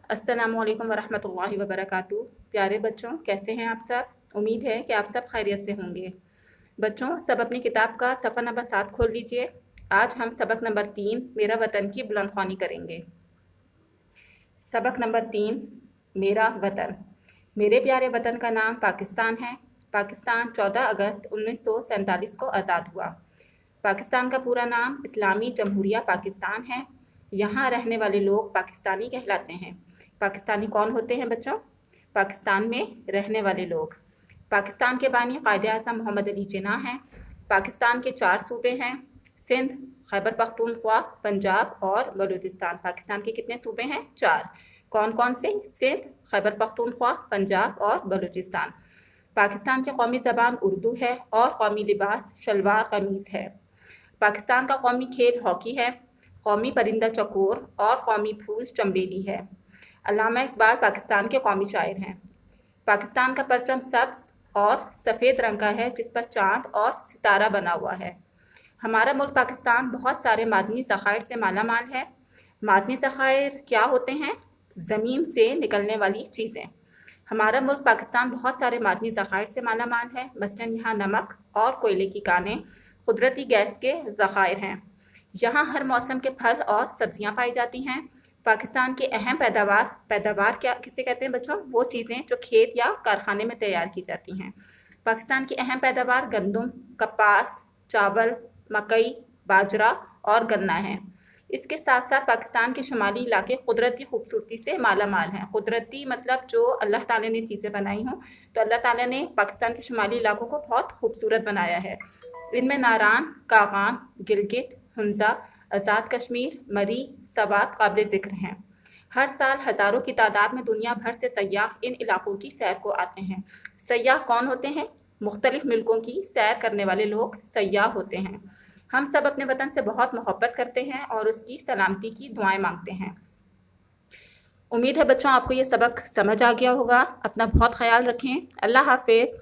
अस्सलामु अलैकुम वरहमतुल्लाहि वबरकातुहू। प्यारे बच्चों, कैसे हैं आप सब? उम्मीद है कि आप सब खैरियत से होंगे। बच्चों, सब अपनी किताब का सफ़ा नंबर 7 खोल लीजिए। आज हम सबक नंबर 3 मेरा वतन की बुलंदख्वानी करेंगे। सबक नंबर 3 मेरा वतन। मेरे प्यारे वतन का नाम पाकिस्तान है। पाकिस्तान 14 अगस्त 1947 को आज़ाद हुआ। पाकिस्तान का पूरा नाम इस्लामी जमहूरिया पाकिस्तान है। यहाँ रहने वाले लोग पाकिस्तानी कहलाते हैं। पाकिस्तानी कौन होते हैं बच्चों? पाकिस्तान में रहने वाले लोग। पाकिस्तान के बानी कायद-ए-आज़म मोहम्मद अली जिन्ना हैं। पाकिस्तान के 4 सूबे हैं: सिंध, खैबर पख्तूनख्वा, पंजाब और बलूचिस्तान। पाकिस्तान के कितने सूबे हैं? 4। कौन कौन से? सिंध, खैबर पख्तूनख्वा, पंजाब और बलूचिस्तान। पाकिस्तान की कौमी ज़बान उर्दू है और कौमी लिबास शलवार कमीज़ है। पाकिस्तान का कौमी खेल हॉकी है। कौमी परिंदा चकोर और कौमी फूल चंबेली है। अल्लामा इकबाल पाकिस्तान के कौमी शायर हैं। पाकिस्तान का परचम सब्ज़ और सफ़ेद रंग का है, जिस पर चाँद और सितारा बना हुआ है। हमारा मुल्क पाकिस्तान बहुत सारे मादनी ज़खायर से मालामाल है। मादनी ज़खायर क्या होते हैं? ज़मीन से निकलने वाली चीज़ें। हमारा मुल्क पाकिस्तान बहुत सारे मादनी ज़खायर से मालामाल है। मसलन यहाँ नमक और कोयले की कानें, कुदरती गैस के ज़खायर हैं। यहाँ हर मौसम के फल और सब्जियाँ पाई जाती हैं। पाकिस्तान की अहम पैदावार क्या किसे कहते हैं बच्चों? वो चीज़ें जो खेत या कारखाने में तैयार की जाती हैं। पाकिस्तान की अहम पैदावार गंदम, कपास, चावल, मकई, बाजरा और गन्ना है। इसके साथ साथ पाकिस्तान के शुमाली इलाके कुदरती खूबसूरती से मालामाल हैं। कुदरती मतलब जो अल्लाह ताला ने चीज़ें बनाई हों, तो अल्लाह ताला ने पाकिस्तान के शुमाली इलाकों को बहुत खूबसूरत बनाया है। इनमें नारान, कागान, गिलगित, हुंजा, आज़ाद कश्मीर, मरी, सवात काबिल ज़िक्र हैं। हर साल हज़ारों की तादाद में दुनिया भर से सयाह इन इलाकों की सैर को आते हैं। सयाह कौन होते हैं? मुख्तलिफ मुल्कों की सैर करने वाले लोग सयाह होते हैं। हम सब अपने वतन से बहुत मोहब्बत करते हैं और उसकी सलामती की दुआएं मांगते हैं। उम्मीद है बच्चों आपको ये सबक समझ आ गया होगा। अपना बहुत ख्याल रखें। अल्लाह हाफ़िज़।